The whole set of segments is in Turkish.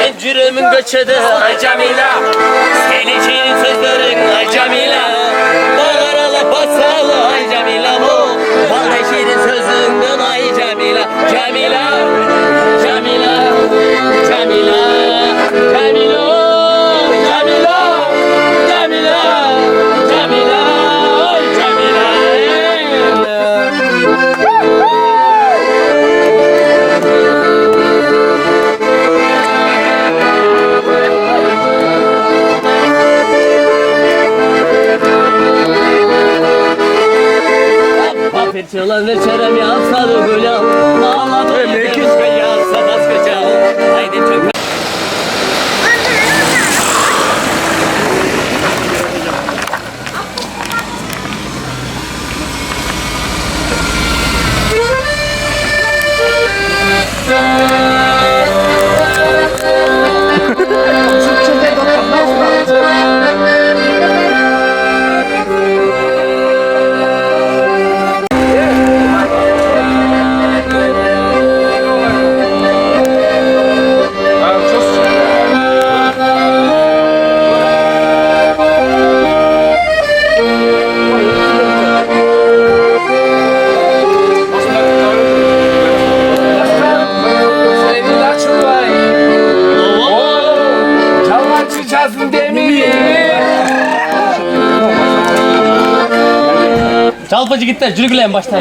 Encürümün göçede ay Camila, senin şiirin sözlerin ay Camila, bağıralı basalı ay Camila, bu bana şiirin sözünden ay Camila, Camila, Camila, Camila, Camila, Camila, Camila, Camila, ay Camila. Çolan ve çerem yapsa da gülüm, ağlamayı da keşke yapsa başkaca. Haydi çok. Çalpacı gitti, cürgüleyin baştan.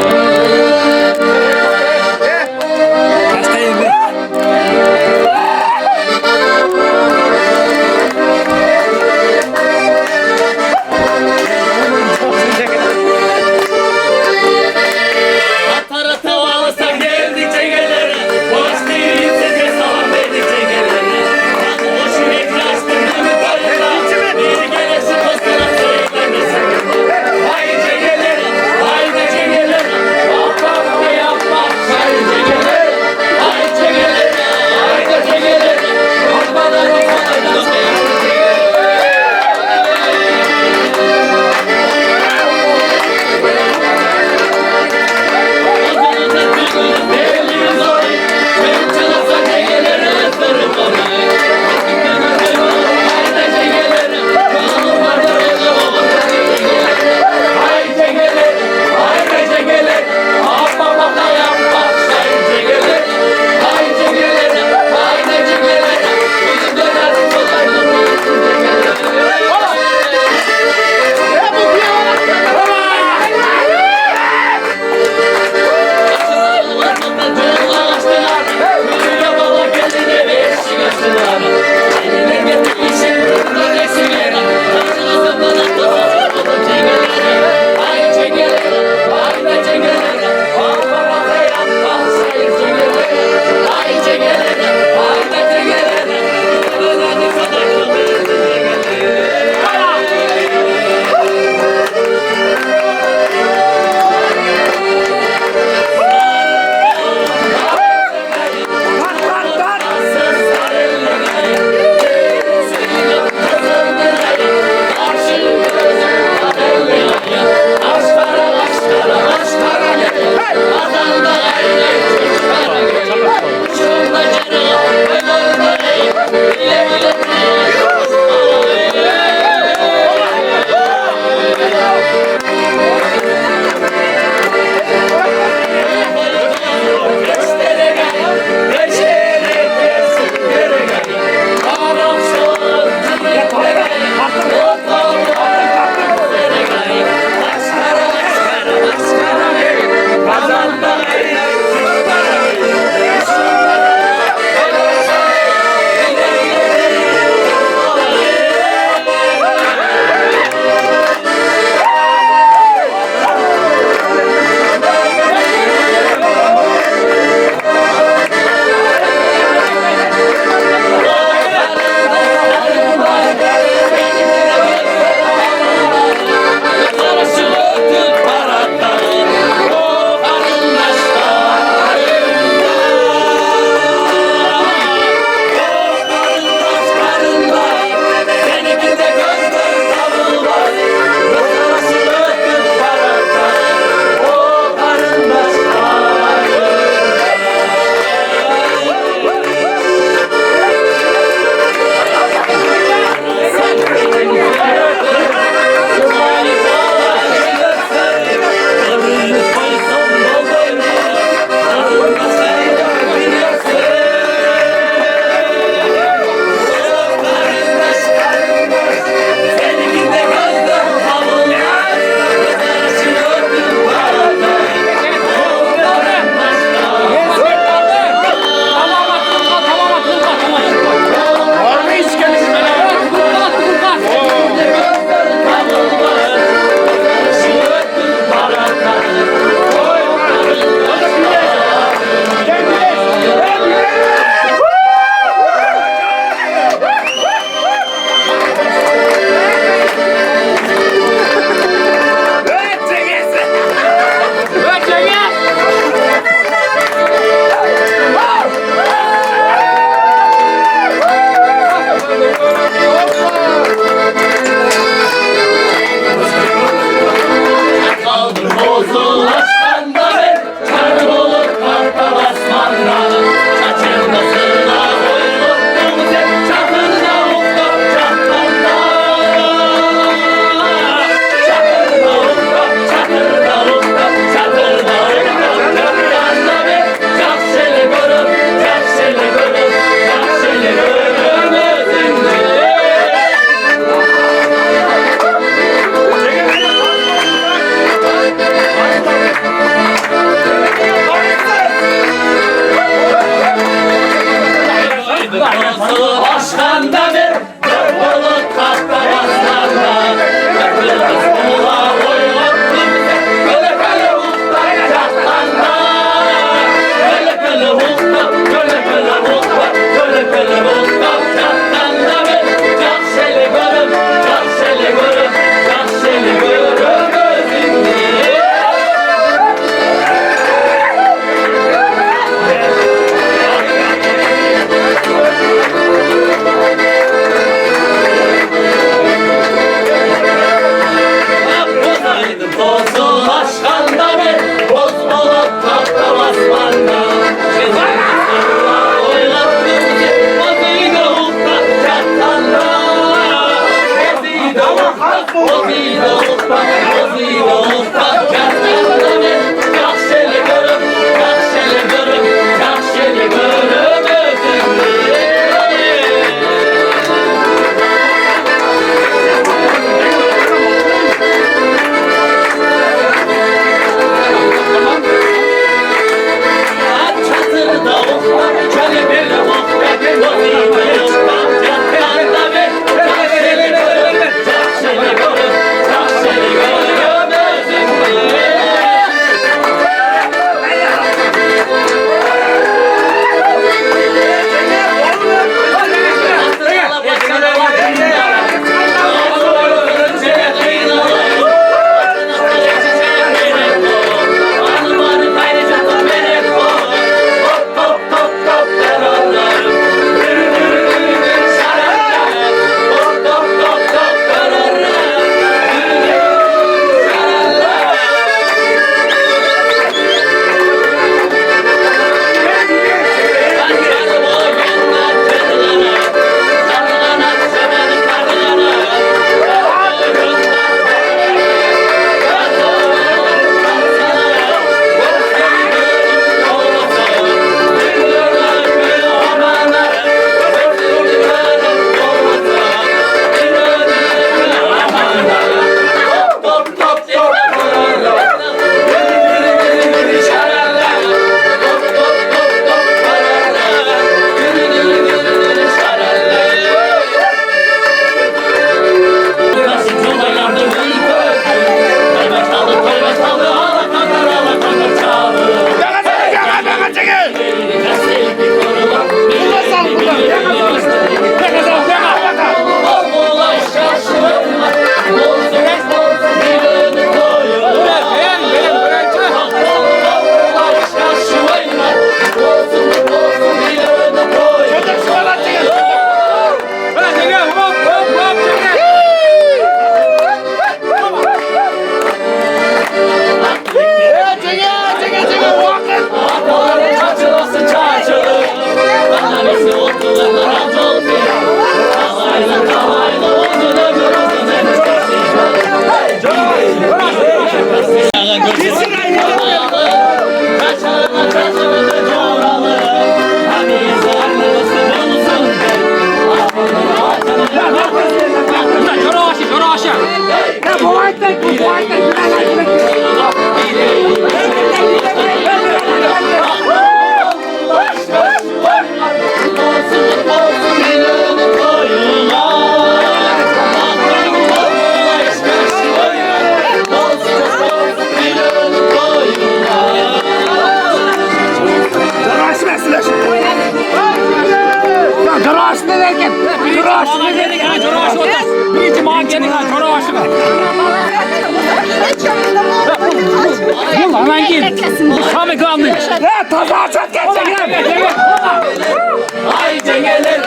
Ay cengeler,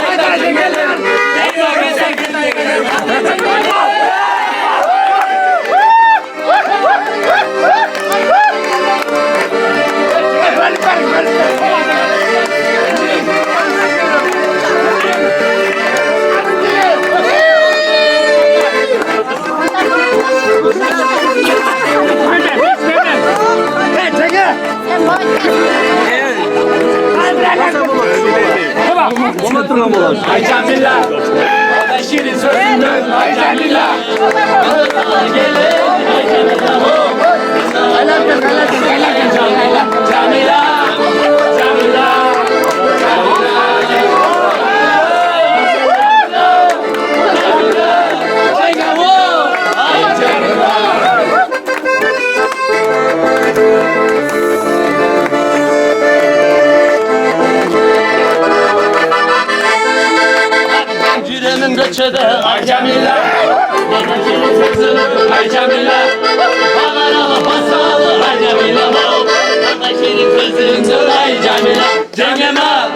ay da cengeler. Aycan Billah, ben şirin sözünden Aycan Billah. Gelir Aycan Billah. Camila, Camila. Yüreğimin göçede ay Cemile, benim şirin sözüm ay Cemile, bağlarama basalı ay Cemile, benim şirin sözüm ay Cemile, Cengema,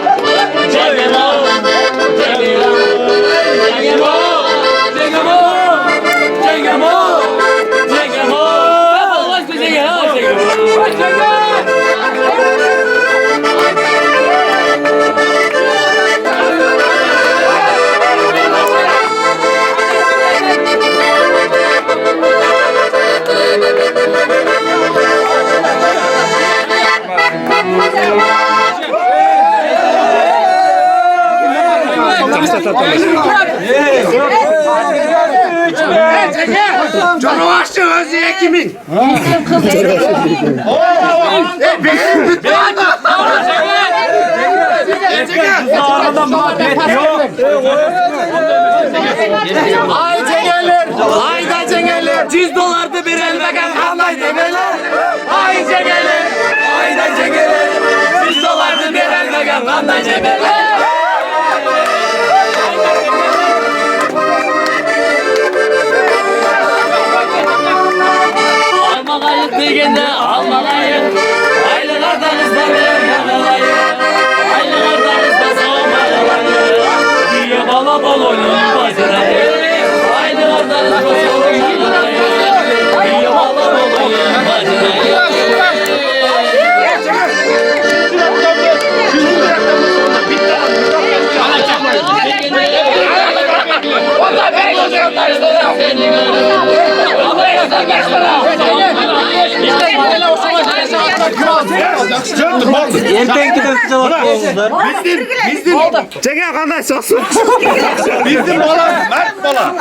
Cengema, Cengema, Cengema, Cengema, Cengema, Cengema, Allah bize gel, Cengema. Canavarşı Özye kimin? Hayda cengeller, 100 dolardı bir el bakan hayda cengeller. Hayda cengeller, hayda cengeller, 100 dolardı bir el bakan hayda cengeller. Alma kayık degende alma kayık. Aylılardan ıslanır yakalayık. Aylılardan ıslasam aylılayık. Diye bala bol oyun bacırayık. Aylılardan ıslasam aylılayık. Diye bala bol oyun bacırayık. Çeker kardeş olsun. Bizim bala Mert bala.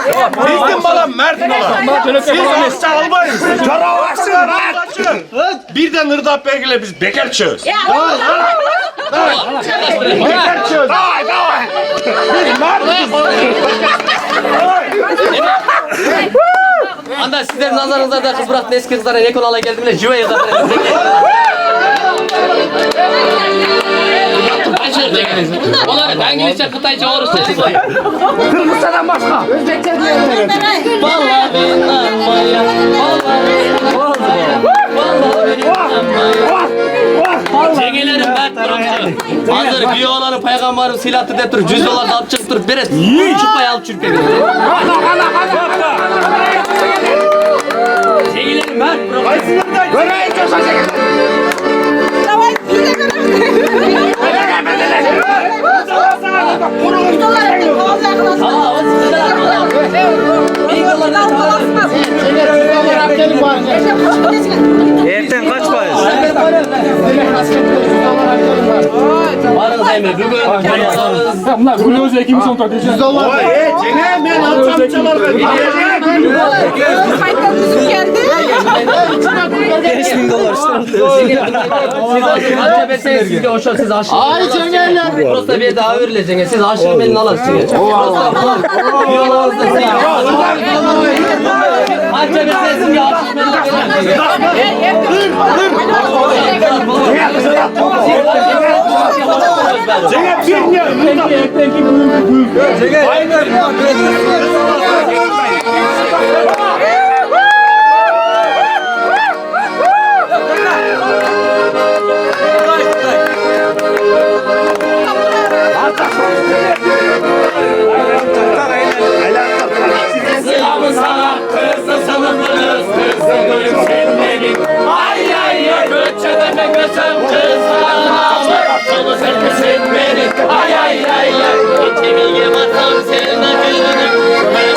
Bizim bala Mert bala. Siz çalmayın. Canavarşı Mert. Birden Irdap Belgil'e biz bekar çöz. Bekar çöz. Davay. Biz Mert. Anda sizlerin nazarınızda da kız bıraktı eski kızlara ne konuğa geldim de jüve yazar. Onlar ben İngilizce Kıtayca orası. Kırmızıdan başka. Özbekçe diyor. Vallahi inanmaya. Cengelerim Mert bıraktı. Hazır biyoları peygamberim silahtı detir. 100 dolar da alıp çıktır. Beret. Çupayı alıp çürüpe verir. Cengelerim Mert bıraktı. Göreyim çoşa çeker. Erten kaç payız? Varız Emre bugün Bunlar Gluze kim son tartışıyor? Oy, Cengiz ben alacağım çalar ben. 5000 dolar siz de hoş siz aşırı. Ay Cengiz. Prosta bir daha verilecek. Siz aşırı belini alırsınız. Prosta biyolarınızda siz. Anca bir sesim ya aşırı Cengiz bilmiyor. Selamı sana kızı sanırız. Kızı görüp sevmedik. Ay ay ay göçede göçem kızlarına. Sonu sen sevmedik. Ay ay ay ay. İçimi yematam senin acını.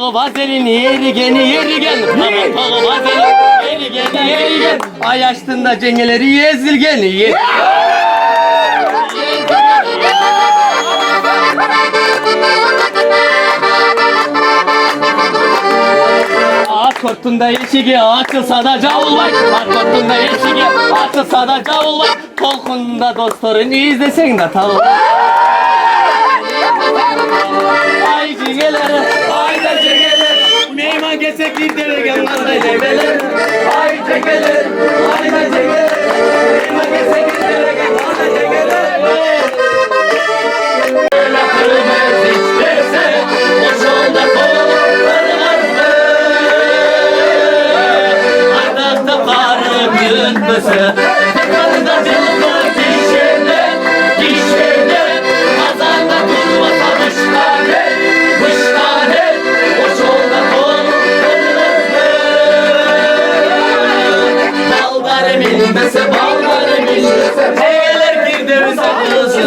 Pago vazelin yeri gel. Pago vazelin yeri gel. Ay açtığında cengeleri ezilgen. At korktunda eşigi açılsa da cavul var. At korktunda eşigi açılsa da cavul var. Kolkunda dostların izlesen de tavul. Ay cengeleri, ay da cengeler. Neyman geçsek bir deregen var da cengeler. Ay cengeler, ay da cengeler. Neyman geçsek bir deregen var da cengeler. Lafımız içtirse, boş olda kollarımız mı? Ardakta parım yürütmesi, tıkanında cılgın dişinden. Kazanda kurma tanıştane, kıştane, boş olda kollarımız mı? Baldarı bilmese, Cengeler girdi sakızı.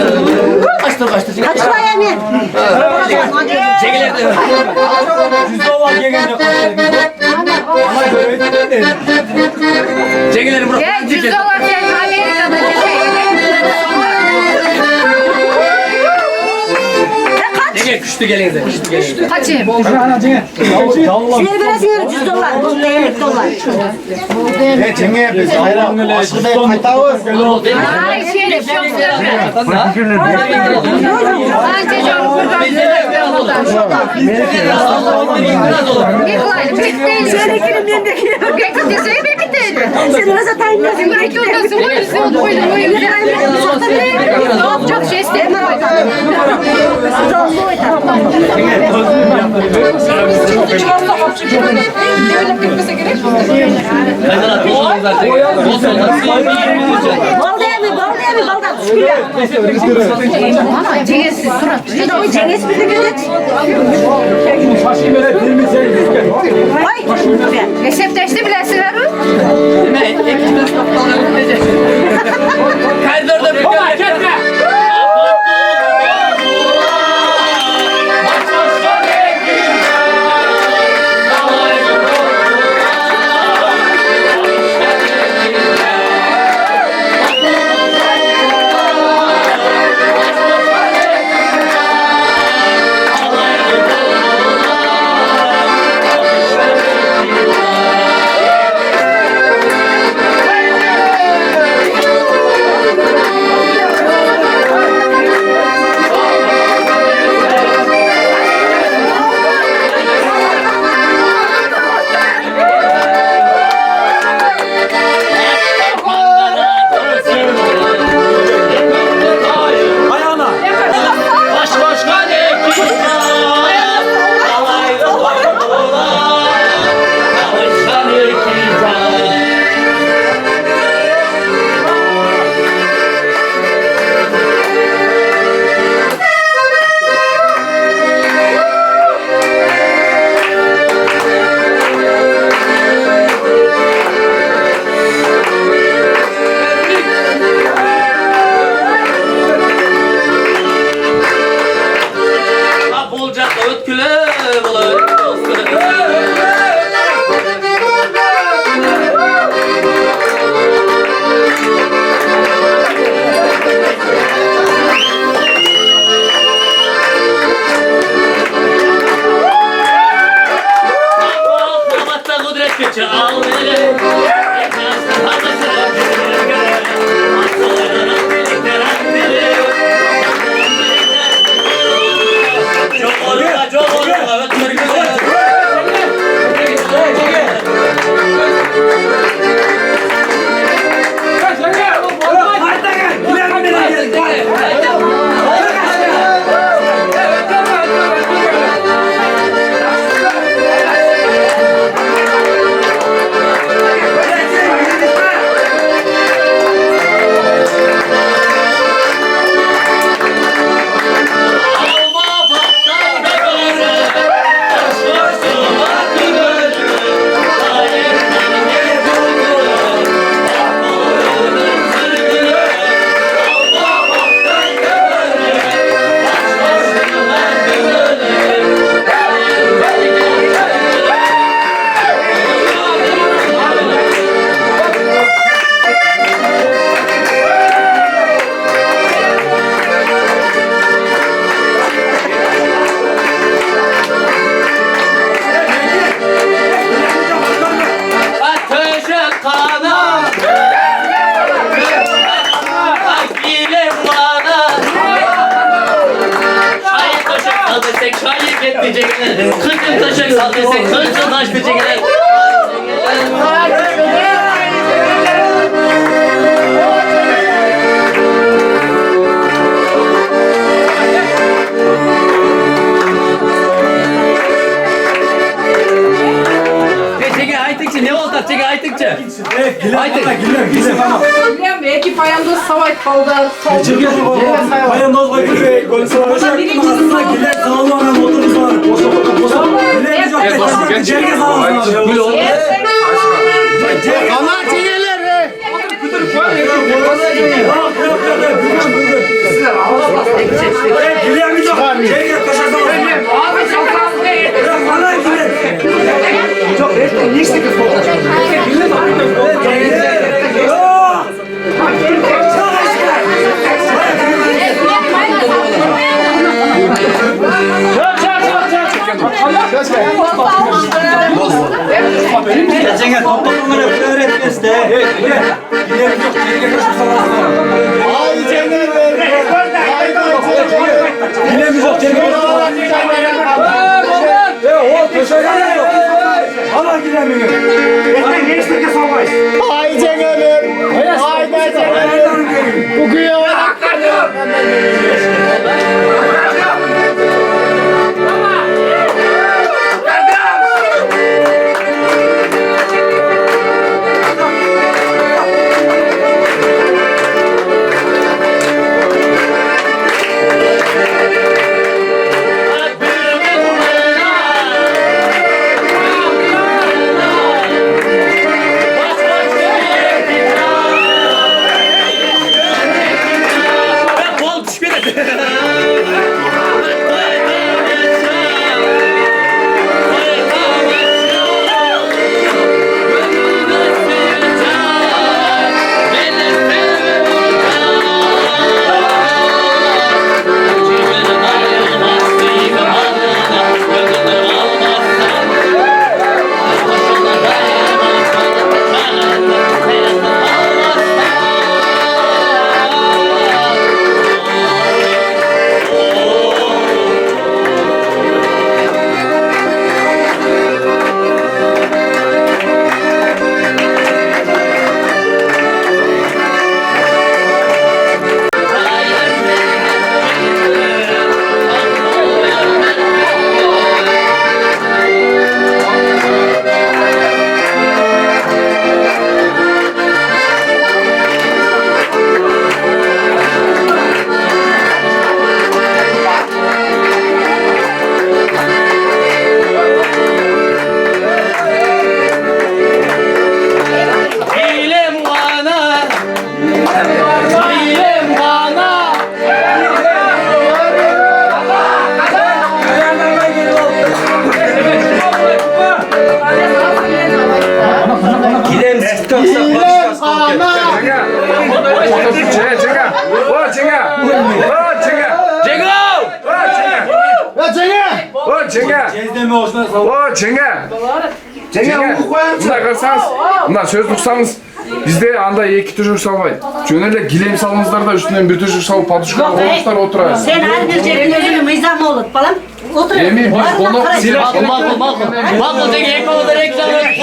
Kaçtır. Kaçma yani. Cengeler de. Cengeleri bırak. Ya 100 dolar sen Amerika'da Cenge küçtü gelin. kaçayım? Sinir veresiyor 100 dolar. Bu da 50 dolar. Ay şerif yok. Anca çok bir kolaylı bitti. Şöyle kirimden de kirim. Bekle söyle bitti. Sen nasıl tayin ediyorsun? Bir iki odası var yüzü oldu koydum. Ne yapacak şey istemiyorum. Neden atıyorsunuz zaten? Bal değil mi? Baldan şükürler. Ana cengesiz surat. Bir de o cengiz bir de gödet. Vay. Hesaptaştı bilesin abi. Kaydırdım. Çegeler sal desek kılıçla taşlı çegeler. Çege Aytıkçı ne oldu? Çege Aytıkçı. Aytık. Bilmem belki payandoz savaş kaldı. Payandoz var gibi. Konuşacak. Aslında gider sağlı ana motorumuz var. Gider yok. Çeyrek sağlı. Gül oldu. Ana çiğneler. Gider mi yok? Çeyrek kaşar sağlı. Abi çok fazla değil. Bana gider. Geçen toplumlara öğretmesi de. Gider yok. Çeyrek kaşar sağlı. Ay çiğneler. Gider mi yok? Çeyrek kaşar sağlı. O köşeler yok. Allah gider mi yok? Ay çiğneler. Ay da çiğneler. Kokuyor. Kol düşmedi. Dilim bana, dilim bana. Gider siktir. Cezdemi hoşuna Mına söz tutsanız bizde anda iki tuşuk salmayın. Şöyle gilem salınızlar da üstünden bir tuşuk salıp paduşkaya koymuşlar oturayın. Sen her bir cebin özünü mizah mı olur falan? Otur. Emin biz konak Makul çege ekomuzda reklam öt.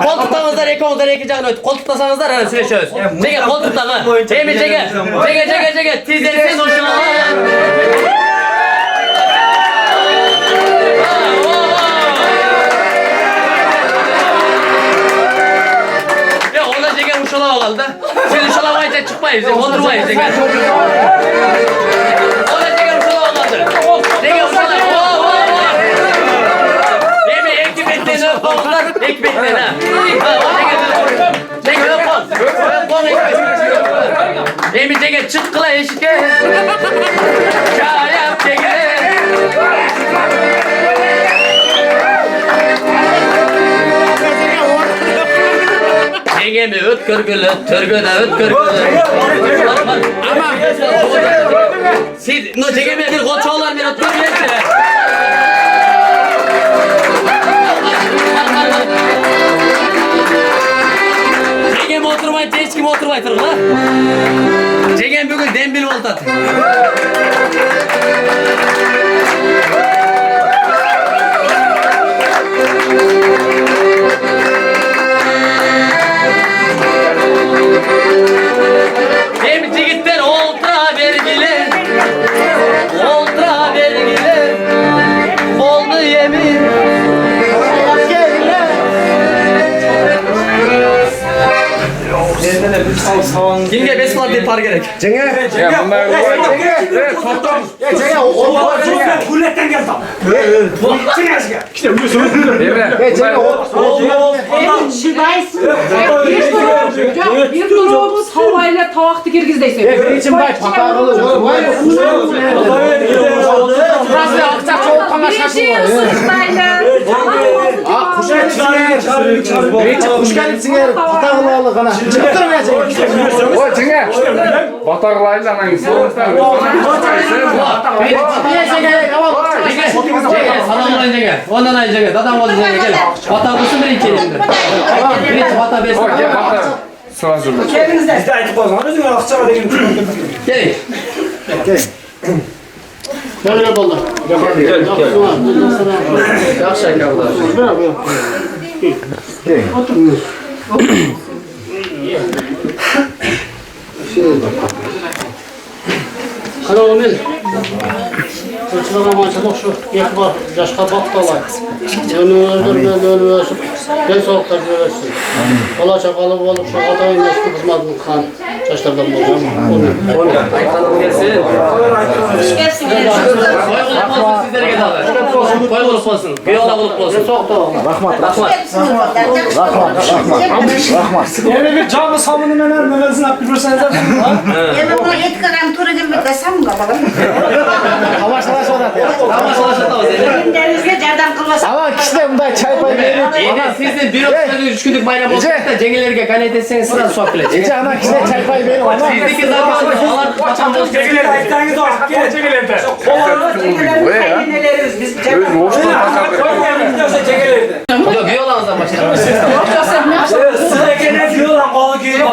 Koltuktanızda ekomuzda reklam öt. Koltuktasanızda hani süreç öz. Çege koltukta mı? Emin çege. Çege. Tizleriniz hoşuma. Ya ona çege uşala olaldı. Siz uşalamayınca çıkmayız. Oturmayız çege. Ona çege uşala olaldı. Çege uşala. Yemin ekip ettiğini öpmezler. Ekip ettiğini ha. Çege öpmez. Yemin çege çıtkıla eşike. Şayap çege. Çegemi öt körgülü, törgüde öt körgülü. Ama siz no çegemi bir koçoğlar bir öt körgülü. Çegemi oturmayın, hiç kim oturmayın tırgıla. Çegemi bugün dembil voltat. Yenge besmat bir par gerek. Ya bunlar evet toplam. Kulletten geldim. Bir durumumuz havayla tavaklı girgizdeyse. Birinci bay patağılı. Burası akçak soğuk kana Birinci ısırışmayla. Kuş gelipsin yer patağılı alı kana. Çıktırmayacak. O Cenge. Bataklayla lan soğuklar. Salam olayınca gel. Ondan ayınca gel. Dadam olunca gel. Bata mısın birinci elimde. Birinci bata besin. O gel batak. Sıra zırlı. Bizde aytıp bozma. Özüne akçağa degin. Gelin. Böyle bollar. Yaxşı arkadaş. Kana onu el. Çocuklara maçalık şu yek var. Yaşka bak da var. Önü öldürme, önü ösüp. Ben soğuklar görürsün. Ola çakalı olup şu hata oynaştı kızmadın kan. Çaşlardan bulacağım. Kanalım gelsin. Gelsin. Sizlere gel abi. Koy olup olsun. Biyola olup olsun. Çok da olma. Rahmat. Yani bir canlı savunun memesini yapıyorsanız da. Yemin buna etkilen turizm bitmesem mi kapalı? Ama savaşa da o seni. Denizde cerdan kılmasa. Ama kişi de bunda çay pay verir. Sizin bir hafta 3 günlük bayram olsun da cengelerge kanet etseniz sıra sohbet edeceğiz. Gece ana kişi de çay pay verir. Sizdeki zaten ağlar vatandaş Ayıktan doğru. Çekilelim. Yok biyolanızdan başlayalım. Sıra gene diyor lan kolu giyiyor.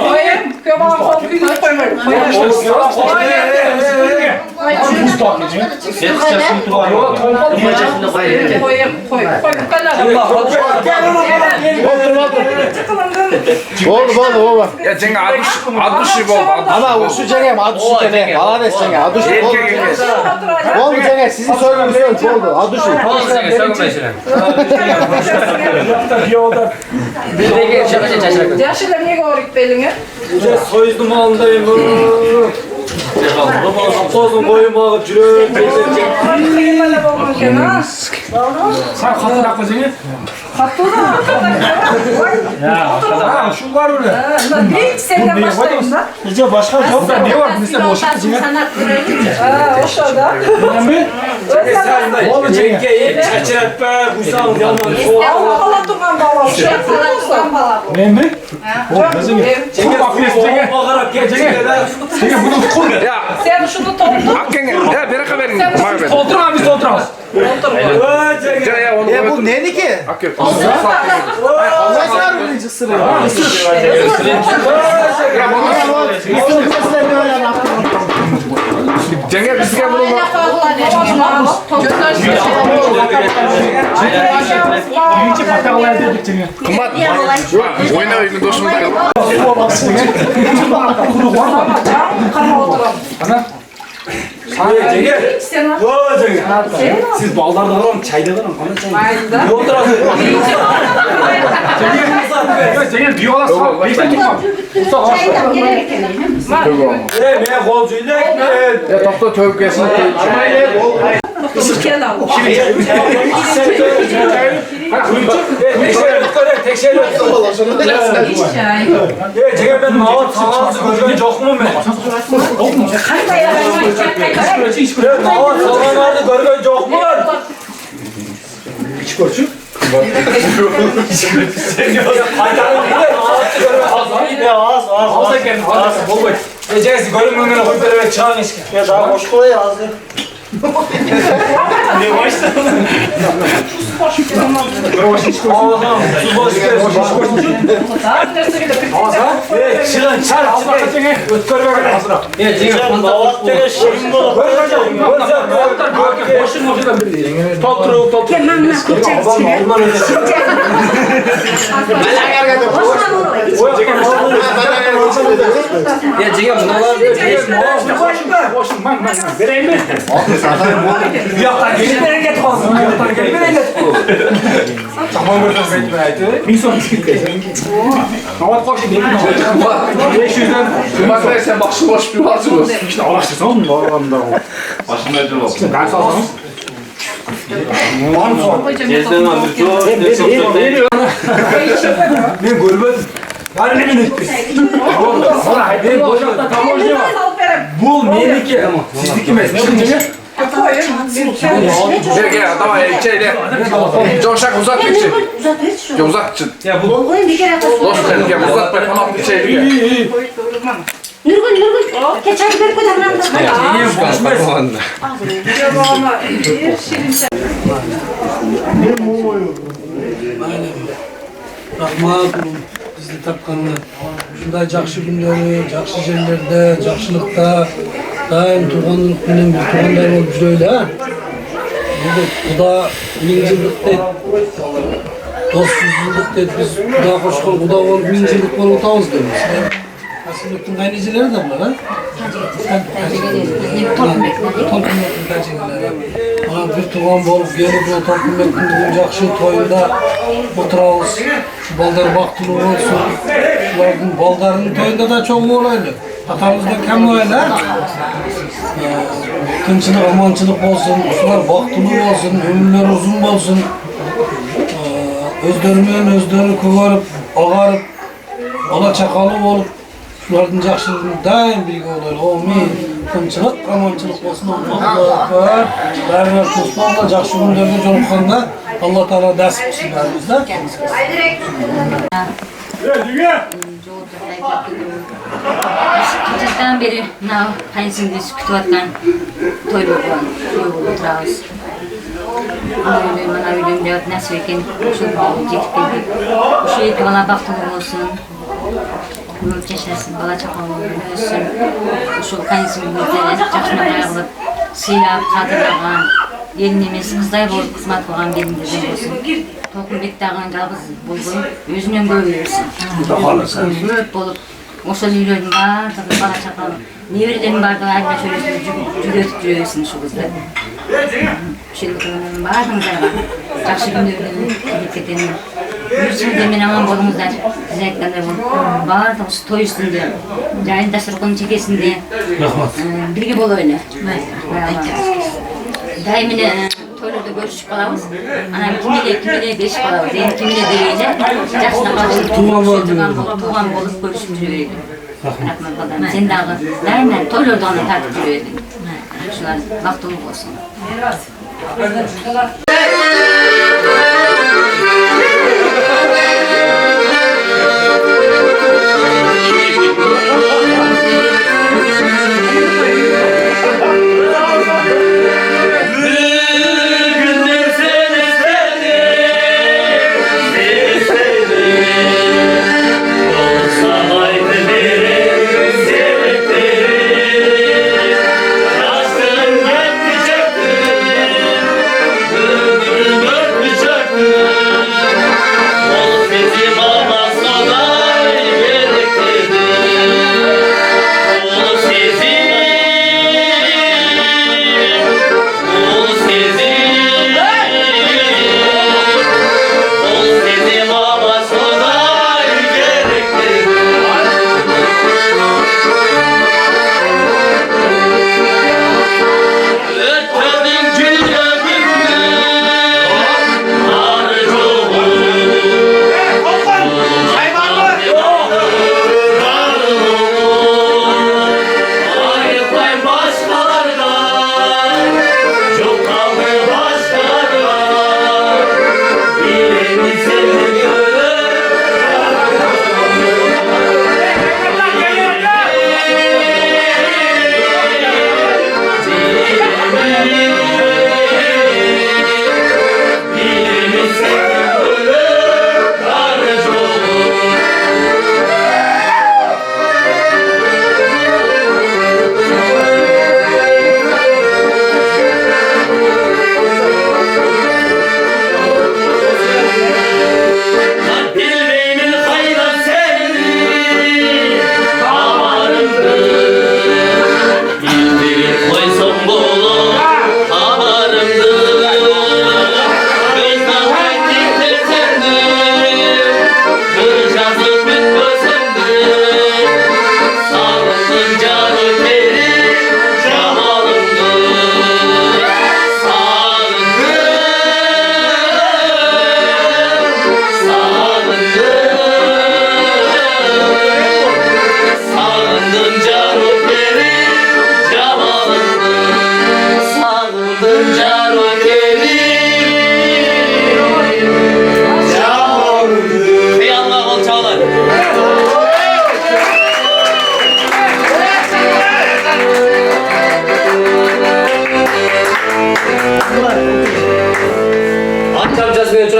Oldu baba. Ya Cenge 60 şey oldu. Ama uçu Cengem, aduşu Cengem. Malades Cengem, aduşu. Oldu Cengem, sizin soyunuz yok, oldu. Aduşu. Oğlum sen sorma işine. Bir de gel şaka çeşirak. Yaşıyla niye gördük belini? Soyuzdum aldayım. Tozun koyun bağıp cürüm. Kıymalı bulmuşsun ha? Sen katın aklıcını. Hakkı da. Ya şu var öyle. Hiç senden başlayayım da. İyice başka yok. Ne var? Bizde boş kızım. O şurada. Oğlum Cenke'yi çeçerek be. Kusam yandan. Allah Allah durman bağlı. Şey falan bağlı. Ben mi? Cenke Bakarak gel Cenke'de. Ya sen şunu tontun. Hakkenge ya bir dakika verin. Bana ver. Oturma biz oturalım. Ya onu Ya bu neydi ki? Hakkı. Allah var mı birinci sırrı? Cenge biz gel bunu. Kumat. Oyna oyunu dostum. Cenke. Cenke. Siz ballarda alın, çayda alın. Ne oturasın? Cenke bir yola sağ. Bir de tutma. Ne golcuyla ekmek. Ya topta tövbe gelsin. Tek şeyler. Cenke ben mağaz sağlığı gözüme çok mu ben? Mağaz sağlığı görüme çok mu var? İç koçu. Cengiz görünmemene koy böyle çağın eski. Ya daha boş kolay yazdı. Ne başladın? Allah'ım su boş ver. Çıkın çar ötkör be hazıra. Ya Cenke Bavat dene şirin bolu. Ya Cenge bunlar Cumartesi sen başı boş bir bazı olsun. Ben görmedim. Var ne bileyim. Ben boşakta tam oynayamam. Bu meniki. Sizdeki mi? Gel tamam şeyde. Coşak uzat bir şey. Ya uzat için. Olgun bir kere atasın. Dost sen gel uzat be tamam bir şey gel. Nurgun. Geçen bir kodaman. Rahmat bizni tapqanlar. Shunday yaxshi kunlarda, yaxshi yerlarda, yaxshilikda doim tug'anlik bilan bir tug'anlar bo'lib yuraylik. Bu Xudo ming yillik deb do'stsizlik deb biz Xudo qo'shgan Xudo bo'lib ming yillik bo'lib o'tamiz deymiz. Aslında kaynıcıları da bunlar ha? Tolkunmek'in kaynıcıları. Bana bir tuğan bolup gelip o Tolkunmek'in jakşı toyunda oturağız. Şu baldar baktulu olsun. Şuların baldarının toyunda da çok olaylı. Atamızda kam olaylı. Tinçilik, amançılık olsun. Şular baktulu olsun. Ömürler uzun olsun. Özlerinden özleri kuvarıp, ağarıp, ala çakalı olup. Şulardan yaxşılığını daim bilgi olur. Amin. Tinçilik, amançılık olsun. Allahu Ekber. Beraber Tosbağ'la yaxşı günlerde jolukanda Allah Teala nasip etsin bizde. Çocuktan beri kayınsın biz kütüvattan toy oturağız. Bana öyle nasip eken şu yetip geldik. Şu yetip bana baktığım olsun. Ömür yaşasın, bala çapalım ölsün. Şu kayınsın bizlere жақшылық ayarlıp, sıyap, qadırlagan, elin emesi kızday болып қызмат қылған белімдерден болсын. Толқынбек дағын жалғыз болбой, өзінен көбейерсін. Көп болып, ошол үйлердің бардығы бала чапалым, небірелердің бардығы айна шөлесін жүгетіп жүресін шу қызды. Шелдікінің бардыңыздарға, жақсы күндерден келіп кетемін. Үйірсіңіздер мен аман болыңыздар, сіз айтқандай болып, бардығы осы той үстінде, жайын дастархан чекесінде бірге болу ойлы. Дайымene toylerde görüşüp kalamız. Anam kimine beşip kalamız. Yani kimine dereyle жақсына қалып туған болып көрüşüp жүреді. Рахмат балам. Сен дағы дайымнан тойларды ғана тартып жүреді. Шулар бақтылы болсын.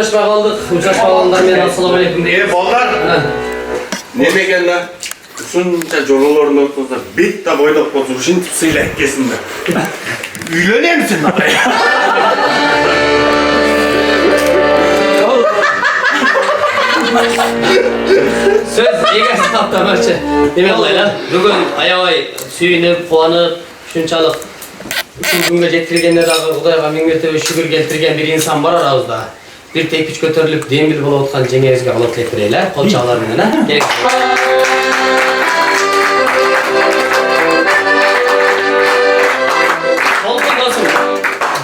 учашпай қалдық. Учашпай қалғандар мен ассалаmu алейкум деймін. Балдар. Неме екен да? Ушунча жололорун ортосунда бет да бойдоп болсо ушинтип сыйла эккесиң да. Үйлөнемсиң да. Söz egasi таптамакчы. Деме кылайлар. Бүгүн аябай сүйүнүп, кубанып, ушунчалык ушул күнгө жеткиргенде дагы Кудайга миң мертебе шүгүр келтирген бир инсан бар арабызда. Бир тепкич көтөрүлүп дембил болуп аткан жеңеңизге кулап кетирелер. Кол чагалар менен,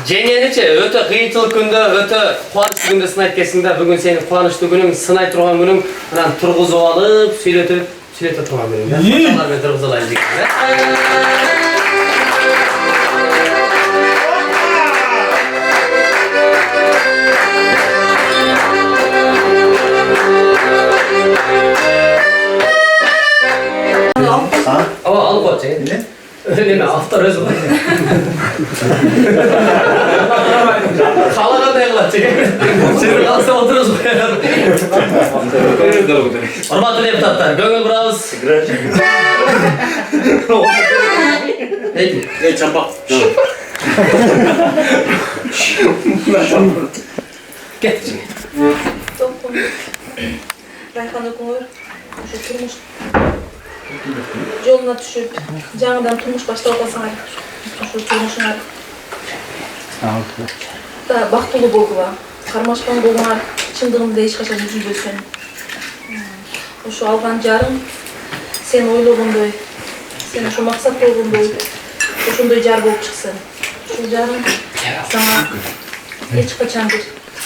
Жеңениче өтө кыйынчылык күндө, өтө кубанычтуу күндө сынайт экенсиң да, бүгүн сенин кубанычтуу күнүң, сынай турган күнүң, анан тургузуп алып, сүйлөтө турган күнүң да. Кошалар менен тургузуп алайын дегенде. Алып коет жеңе. Неме автор өзү бар. Каалагандай кылат жеңе. Сен калса отурусуз коелар. Урматтуу депутаттар, көңүл бурабыз. Эй, чампак. Кет жеңе. Райхан өкүңөр ушу турмуш жолуна түшүп, жаңыдан турмуш баштап атасыңар. Ушу турмушуңар да бактылуу болгула, кармашкан болуңар, чындыгында эч качан үзүлбөсүн. Ушу алган жарың сен ойлогондой, сен ушу максат койгондой, ошондой жар болуп чыксын. Ушул жарың сага эч качан бир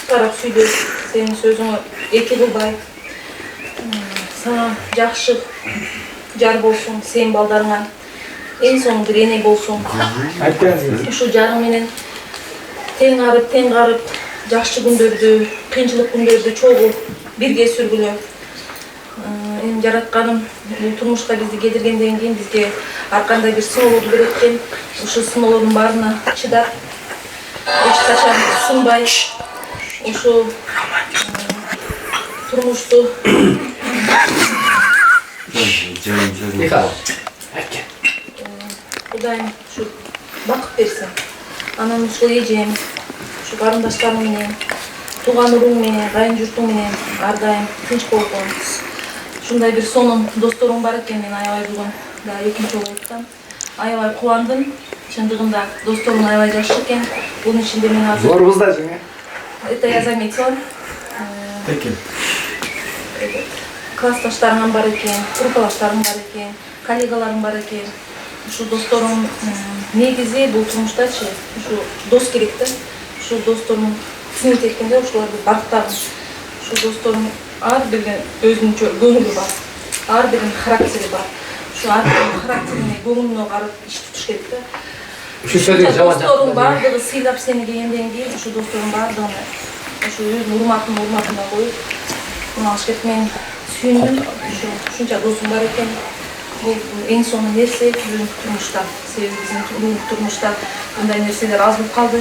тарап сүйлөп, сенин сөзүңө эки кылбай, сага жакшы жар болсун, сен балдарыңа эң соң бир эне болсун. Ушу жарың менен тең арып, жакшы күндөрдү, кыйынчылык күндөрдү чогуу бирге сүргүлө. Эми жаратканым бул турмушка бизди келтиргенден кийин бизге ар кандай бир сыноолорду берет экен. Ушул сыноолордун баарына чыдап, эч качан сынбай, ушу турмушту Кудайым ушу бакыт берсин. Анан ушул эжем, ушу карындаштарым менен, тууган уруң менен, кайын журтуң менен ар дайым тынч болгон. Ушундай бир сонун досторуң бар экен. Мен аябай бүгүн да экинчи жолу айттым. Аябай кубандым. Чындыгында досторум аябай жакшы экен. Бунун ичинде мен азыр Зорбуз да жеңе. Это я заметила. Классташтарым бар экен, группалаштарым бар экен, коллегаларым бар экен. Ушу досторум негизи бул турмуштачы, ушу дос керек да. Ушу досторум кызмет эткенде ушуларды барктагын. Ушу досторум ар биринин өзүнчө көңүлү бар. Ар биринин характери бар. Ушу ар биринин характерине, көңүлүнө карап иш тутуш керек да. Ушу сөзүң жаман досторум бардыгы сыйлап сени келгенден кийин ушу досторум бардыгын ушу өзүнүн урматына коюп алыш керек. Мен сүйүндүм. Ушунча досум бар экен. Бул эң сонун нерсе бүгүнкү турмушта. Себеби биздин бүгүнкү турмушта мындай нерселер аз болуп калды.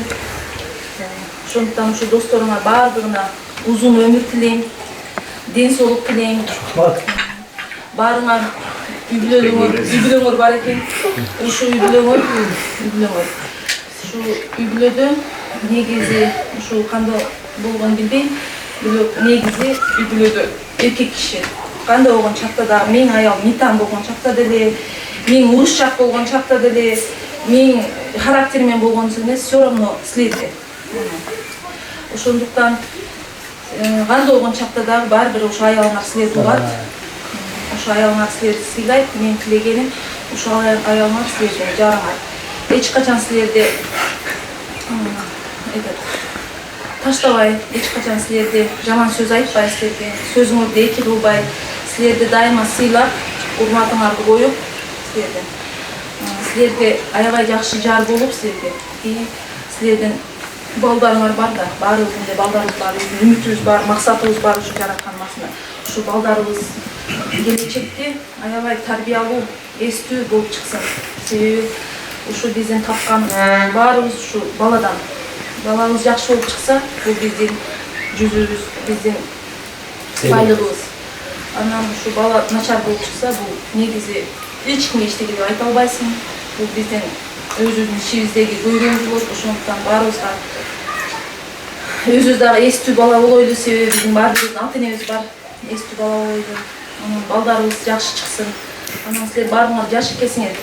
Ошондуктан ушу досторума бардыгына узун өмүр тилейм, ден соолук тилейм. Баарыңар үй-бүлөңөр бар экен. Ушу үй-бүлөңөр ушу үй-бүлөдө негизи ушу кандай болгонун билбейм. Негизи үй-бүлөдө эркек киши кандай болгон чакта да, мен аял митан болгон чакта деле, мен урушчак болгон чакта деле, мен характеримен болгон эмес, все равно силерде. Ошондуктан кандай болгон чакта дагы баары бир ошо аялыңар силерди угат. Ошо аялыңар силерди сыйлайт. Мен тилегеним ошо аялыңар силерди жараңар. Эч качан силерди таштабай, эч качан силерди жаман сөз айтпай, силерге сөзүңөрдү эки кылбай, силерди дайыма сыйлап, урматыңарды коюп, силерге аябай жакшы жар болуп, силердин балдарыңар бар да, баарыбыздын балдарыбыз бар, үмүтүбүз бар, максатыбыз бар ушу жараткан басына. Ушу балдарыбыз келечекте аябай тарбиялуу, эстүү болуп чыксын. Себеби ушу биздин тапкан баарыбыз ушу баладан. Балабыз жакшы болуп чыкса, бул биздин жүзүбүз биздин байлыгыбыз. Анан ушу бала начар болуп чыкса, бул негизи эч кимге эчтеке деп айта албайсың. Бул биздин өзүбүздүн ичибиздеги көйгөй болот. Ошондуктан баарыбызга өзүбүз дагы эстүү бала болойлу, себеби биздин баарыбыздын ата энебиз бар. Эстүү бала болойлу. Анан балдарыбыз жакшы чыксын. Анан силер баарыңар жаш экенсиңер.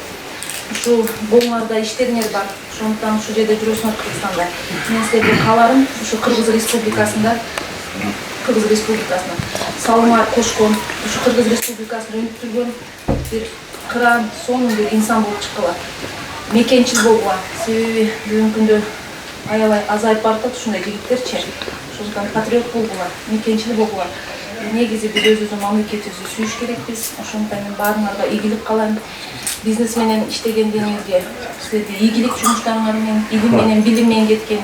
Ушу колуңарда иштериңер бар. Ошондуктан ушу жерде жүрөсүңөр Кыргызстанда. Мен силерге кааларым ушу Кыргыз Республикасына салымар кошкон, ушу Кыргыз Республикасын өнүктүргөн бир кыран, сонун бир инсан болуп чыккыла. Мекенчил болгула. Себеби бүгүнкү күндө аябай азайып баратат ушундай жигиттерчи. Ошондуктан патриот болгула, мекенчил болгула. Негизи биз өзүбүздүн мамлекетибизди сүйүш керекпиз. Ошондуктан мен баарыңарга ийгилик каалайм. Бизнес менен иштегендериңерге, силерге ийгилик, жумуштарыңар менен, илим менен, билим менен кеткен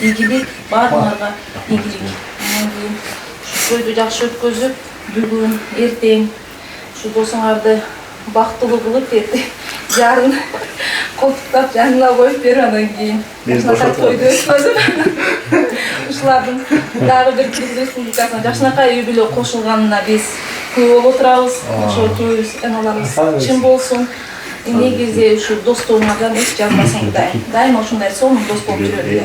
ийгилик, баарыңарга ийгилик. Анан кийин ушу тойду жакшы өткөзүп, бүгүн, эртең ушу досуңарды бактылуу кылып, эртең жарын колтуктап жанына коюп берип, анан кийин ушунакай тойду өткөзүп, ушулардын дагы бир Кыргыз Республикасына жакшынакай үй бүлө кошулганына биз күбө болуп отурабыз. Ошо тойубуз, эналарыбыз чын болсун. Негизи ушу досторуңардан эч жазбасаң дайыма ушундай сонун дос болуп жүрөлү.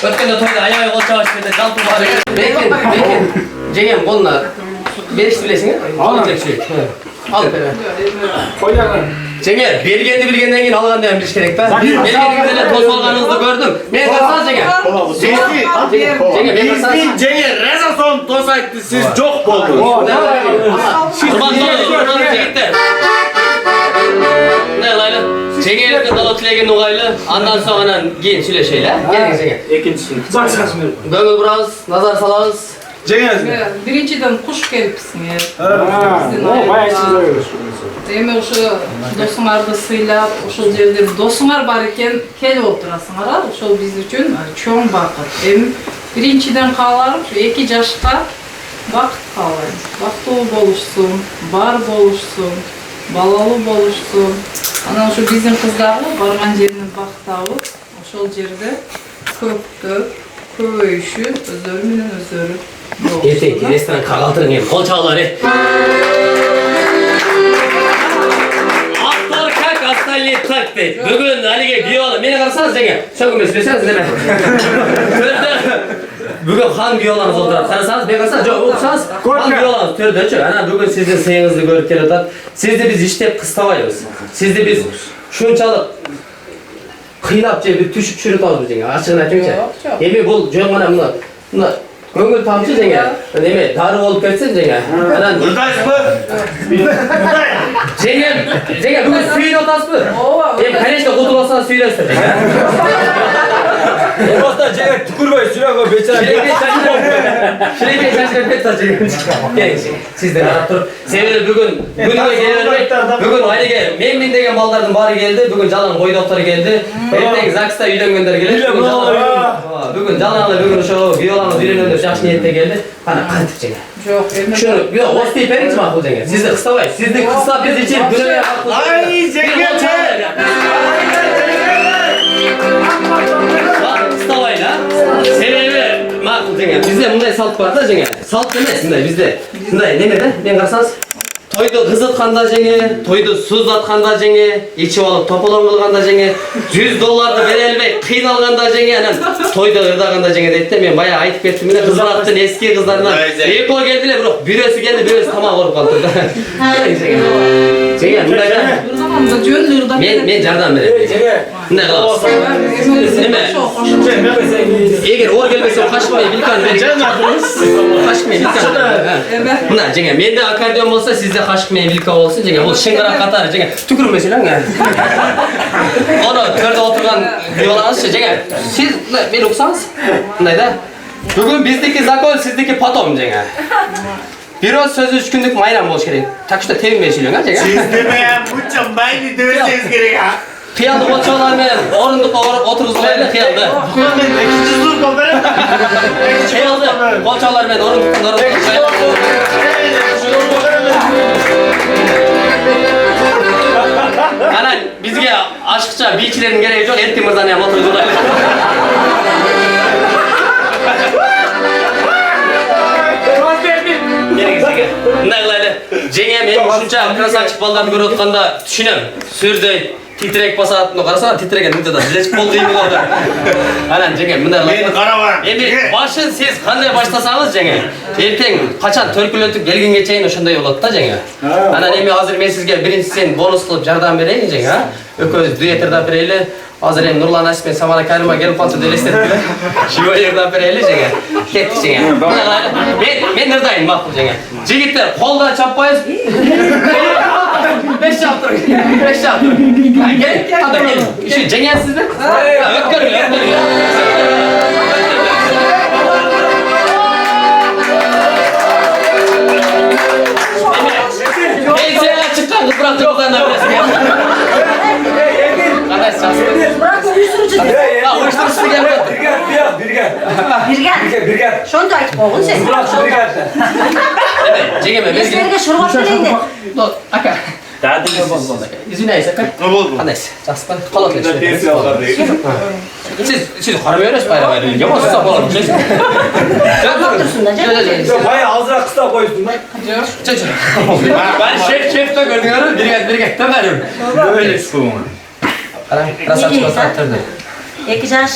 Ötkende toyda ayağı kol çavaştırdı, jalpı bari. Bekin, jengem koluna berişti bilesin ya? Al şey. Al bebe. Jenge, bergendi bilgenden keyin alganda ham bilish kerak da. Bergeningizde toz olganыңызды gördüm. Men qarsanız jenge. Jenge, rezason toz aytdı, siz jok boldunuz. Kurban jigitler. Ne layla? Jengelerge dalo tilegen ugaylı. Andan soňanan keyin süleşeyle. Gelin jenge. Экинчиси. Көңүл бурабыз, назар салабыз. Jenge, Биринчиден куш келипсиңер. Эми ушу досуңарды сыйлап, ушул жерде досуңар бар экен, келип отурасыңар. Ошол биз үчүн чоң бакыт. Эми биринчиден кааларым ушу 2 жашка бакыт каалайм. Бактылуу болушсун, бар болушсун, балалуу болушсун. Анан ушу биздин кыздарды барган жеринен бакыт табып, ошол жерде көптөп, көбөйүшүп, өздөрү менен өздөрү. Erteki restoran kahvaltının yeri, kol çağlar Aktor kak astalli tak deydi. Bugün Ali'ge giyiyorlar. Beni karsanız jenge. Sökün mesleyseniz deme. bugün han giyolarınız oturadi. Qarasangiz, men qarasam, jo'q, o'qisangiz, han giyolarınız to'rdachi. Ana bugün sizning seyingizni ko'rib kelayotadi. Sizni biz ishlab qistamaymiz. Sizni biz shunchalik qiylab bir tushib tushirib jenga. Ochiqni aytingchi. Endi bu jo'q mana buni ko'ngil tomchi jenga. Nima, dori olib ketsin jenga. Ana Buradayızmı? jenga bugün suyun otasizmi? Endi конечно, qutulasangiz suylaysiz jenga. Bosta jenga tükürmeyin şuraya beçara. Şuraya şaşırıp ketdi. Keling, sizlar qarab turib. Sebebi bugün kunga kelavermay, bugün ayniga men degan ballarning bari keldi, bugün jalan qo'ydoqlar keldi. Ertaga zaksda uylanganlar keladi. Bugün jalanlar bugün o'sha giyolarni uylanganlar yaxshi niyatda keldi. Qani qaytib jenga. Yo'q, endi shuni, yo'q, o'stay beringchi ma'qul jenga. Sizni qistavay, sizni qistab biz ichib gunoga ma'qul. Ay zengince! Qistavay la. Sebebi ma'qul jenga. Bizda bunday salt bor-da jenga. Salt emas, bunday bizda. Bunday nemada? Men qarasangiz to'yda qizitqanda jenga, to'yda so'zlatqanda jenga, ichib olib to'polon qilganda jenga, $100 bera olmay qiynalganda jenga, anan to'yda irdaganda jenga deydi. Men baya aytib ketdim, men qizlarning eski qizlaridan eko keldilar, biroq birisi keldi, birisi tomoq urib qoldi. Jenga bunday men yordam beraman. Jenga. Bunday qilamiz. Nima? Eğer o'r kelmasa qashmay bilkan bering. Qashmay bilkan. Bunday jenga menda akordeon bo'lsa, sizda qashmay bilkan bo'lsin jenga. Bu shing'ira qatori jenga. Tükürmesinlar. Ona to'rda o'tirgan yo'lamiz jenga. Siz meni o'qisangiz, bundayda. Bugun bizdeki zakon, sizdeki potom jenga. Biraz sözü 3 günlük mayram bo'lish kerak. Takışda tegmeysiz-a jenga. Siz demeyen bu mayli dövesiniz gerek ha. Qiyalda o'tchoqlar bilan o'rindiqqa o'tirg'izmaydi, qiyalda. Qiyalda o'tchoqlar bilan o'rindiqqa ana bizga aşıqcha biychilarning keragi yo'q, Erkin mirzoni ham o'tirg'izmaydi. Bunday qilaydi. Jenga men shuncha krasavchik bolalarni ko'rayotganda tushunaman. Surday titrek bosatni qarasana, titragan muddatda zilech qo'l deydi o'da. Ana jenga bunday qilaydi. Men qaraman. Endi boshini siz qanday boshlasangiz jenga, ertang qachon to'rkunlatib kelgungacha o'shanday bo'ladi-da jenga. Ana men hozir men sizga birinchi sen bonus qilib yordam beraylik jenga. O'ko'z dueterda beraylik. Hozir ham Nurlan Asif men Samara Karima kelib qolsa deb eslatdilar. Shu yerda beraylik jenga. Ketdik jenga. Men nerdayim ma'qul jenga. Jigitlar qo'ldan chopmaysiz. 5 chaptir. 5 chaptir. Gel, hadi gel. Shu jenga sizmi? O'tkirlar. Pensiyaga chiqqan qizlardan birisi. Qanday chasib? Birga. Shunday aytib qo'yg'in sen. Jenga men Sizlarga shurg'oq tilaydi. Aka. Извиняюсь, aka. Qanday? Chasib qolasiz. Siz qaramaysiz bayram. Yomon so'z bo'ladi. Tursin-da. Baya azra kısa koysun lan. Ben şefte gördüğünü birlikte benim. Böyle sıkılma. Rasat çıkarttırdı. 2 yaş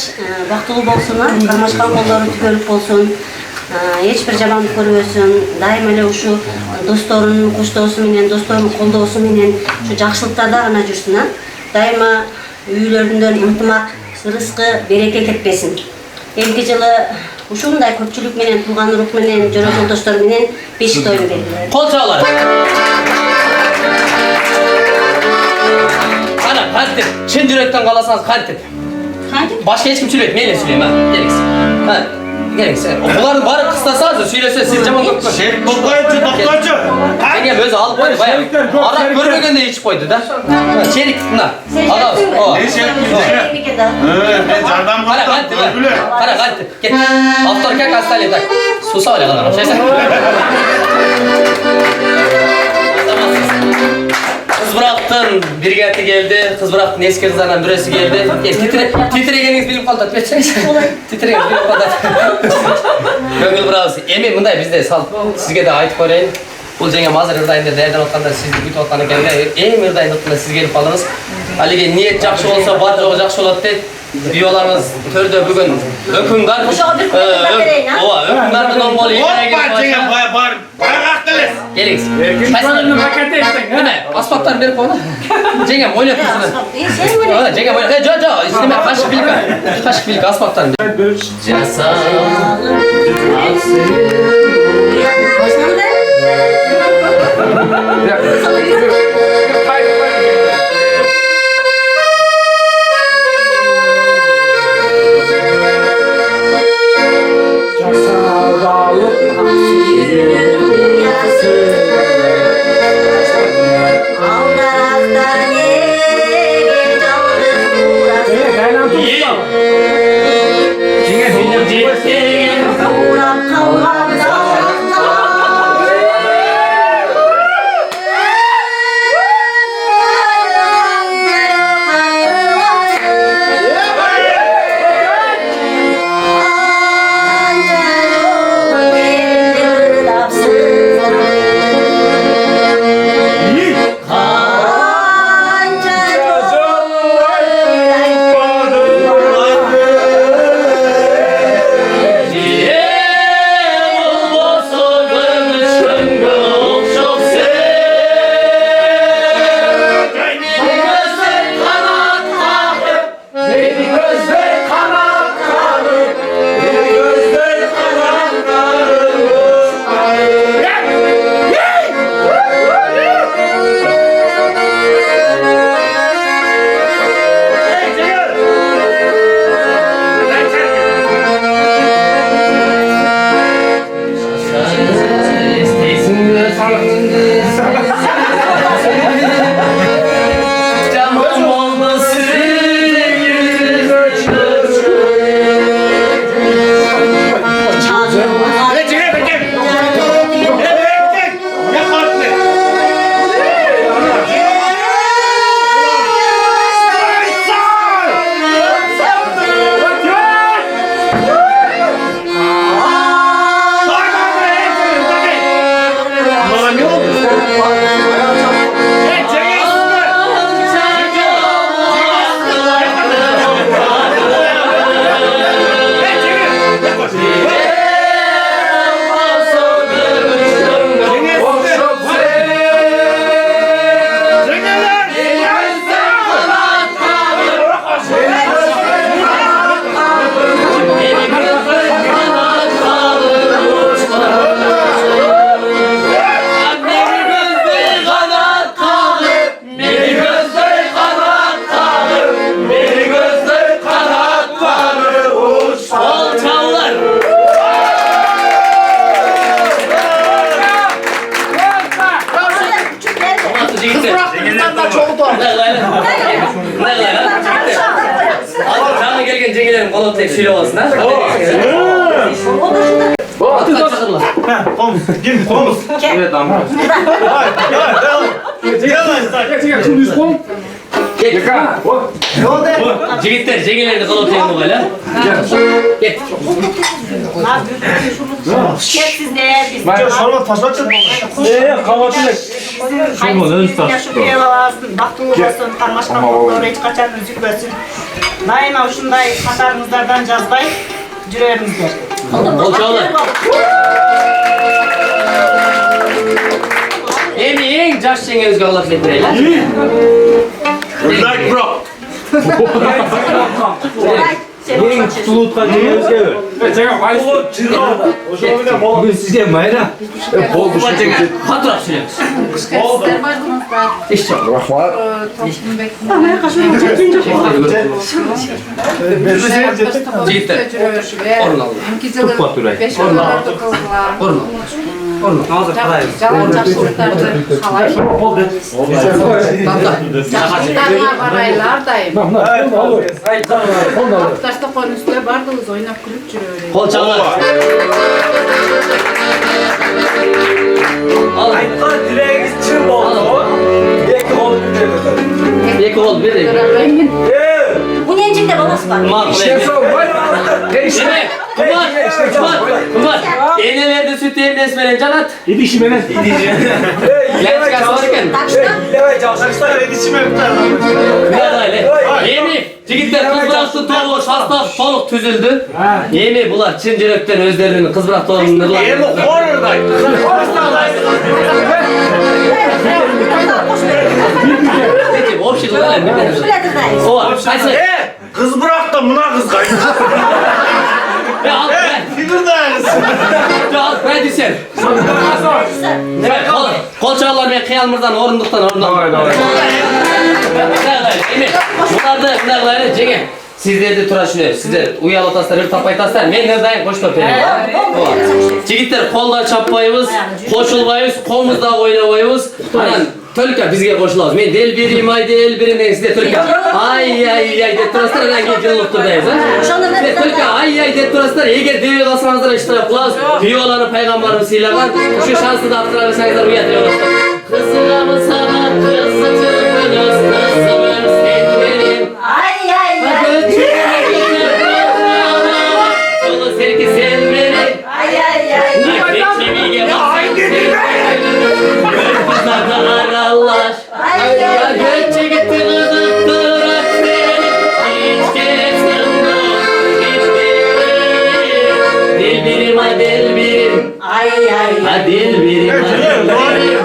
baxtlı bolsunlar, qarmashqan qo'llari tug'ilib bo'lsin. Hech bir jabonni ko'rmasin. Doim ele shu do'stlarini qo'shdo'si bilan, do'stlarini qo'ldo'si bilan shu yaxshiliklarda g'ana yursin. Doimo uylaridan intimaq, rizqi, beraka ketmesin. Elgi yili shunday ko'pchilik bilan, tuğan ruh bilan, jo'ra yo'ldoshlar bilan beshik to'yini berdilar. Qo'l chog'lar. Ana, qanday? Chin yurakdan qolasangiz qanday? Başka hiç kim söyleyip neyle söyleyeyim ha? Gereksin. Ha, gereksin. Okulların bari kıslasanız söylese siz camon köpkü. Şef doktorcu. Yenge özü alıp koydu bayağı. Arap görmegen de hiç koydu da. Çelik buna. Allah'ım. Ne şef? Ben jardan Kara kalktı lan. Kara kalktı. Git. Aftarken hastaneye tak. Susa öyle kadar. Şeyse. Kız bıraktın, bir geldi, kız bıraktın, eski kızlardan birisi geldi. Titregeniniz bilip kaldı, titregeniniz bilip kaldı. Göngül bırakısı. Emin bunday bizde sal, sizge de ait koyayım. Bu jengem hazır ırdayında değerden otqanda siz büyük otqanda geldi. Eng ırdayında otqanda siz gelip kaldınız. Haligi niyet жақсы olsa, бар жоғы жақсы болады deydi. Biyolarımız törde bugün öpüngar. Ova öpüngar da normal Hoppa Cengiz bağır. Kalktınız. Geliniz. Ne? Asfaltlar verip ona. Cengem oynat mısın? Cengem oynat. Jo. İsteme kaşık bilka. Kaşık bilka asfaltlar. Cesa. Canlı gelgen Cengilerin kolu tek şöyle olsun ha. Komuz. Kim komuz? Evet ama. Kim yüz kom? Yeka. Cigitler Cengilerin kolu tek mi böyle? Git. Ben şarvat taşlar çıktı. Kahvaltılık. Baktığınız olsun, karmaşkan kokları hiç kaçan üzülmesin. Daima şunday katarınızlardan cazbay, cüreğimizdir. Bol çağlar. Emin, Josh Cengiz Galak Letreyler. Like bro. Yeni kutulukta Cengiz gelir. Bugün sizce bayram. Bol düşün. Hatıra süremiz. İşte. Rahmat. Cigitler. Orun aldı. Tut faturayı. Orun aldı. Taşta konusunda bardağız oynap kulüp çürüyor. Kol çağlar. Al. Direğiniz çığ oldu. Yeki oldu bir de. Yeki ol bir de. Bu necik de babası var. Kumar. İşte son. Şimdi kumar. Eğnelerde süt yem nesmelen canat. İdi işi benim. Gel çıkarsın varken. Taşta Oy çalışmışlar edişime bir tane. Biraz öyle. Yemin. Cigitler kız bıraktı toğlu hasta soluk tüzüldü. Yemin bunlar Çin cürökten özlerinin kız bıraktı oğlum nırlar. Yemin horrordaydı. Peki o şey lan ne? O var. Kaysın. Kız bıraktım buna kız kaydı. Ya al ben. Figür dayanırsın. Ya al ben düşer. Evet kol çağlar ben kıyalmırdan orunduktan. Davay. Emin. Bunlar da Cege. Sizler de tıraşınıyor. Sizler uyalı taslar, hır tapayı taslar. Men neredeyim koş toplayın. Cigitler kolda çapbayımız, koşulbayız, kolumuzda oynabayız. Anan tölka bizge koşulabız. Men del biriyim ay del birinden sizde tölka. Ay de turaslar anan gelip sizde tölka ay de turaslar eğer devi kalsanızlar iştirak kılağız. Biyolanı peygamberimiz silagan. Şu şansı da attırabilirseniz uyatıyor. Kızılamı sana kız saçını kızımım sen benim. Solu serki sen benim. Nakli çeviğe bak sen kızlarda aralar. Göçe gitti kızıp durak seni. Hiç kestim bu. Dil birim ay dil birim. Ha dil birim ay dil birim.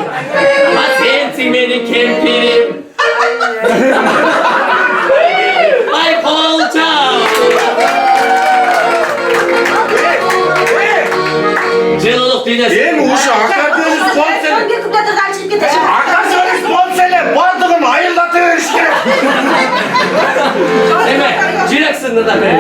Ha sensin benim kempirim. Ay kolça. Cılılık dünyası. Yemin uşu akademiz konseri. Akademiz konseri. Bardığın hayırlatıyor işte. Evet, cürek sınırda be.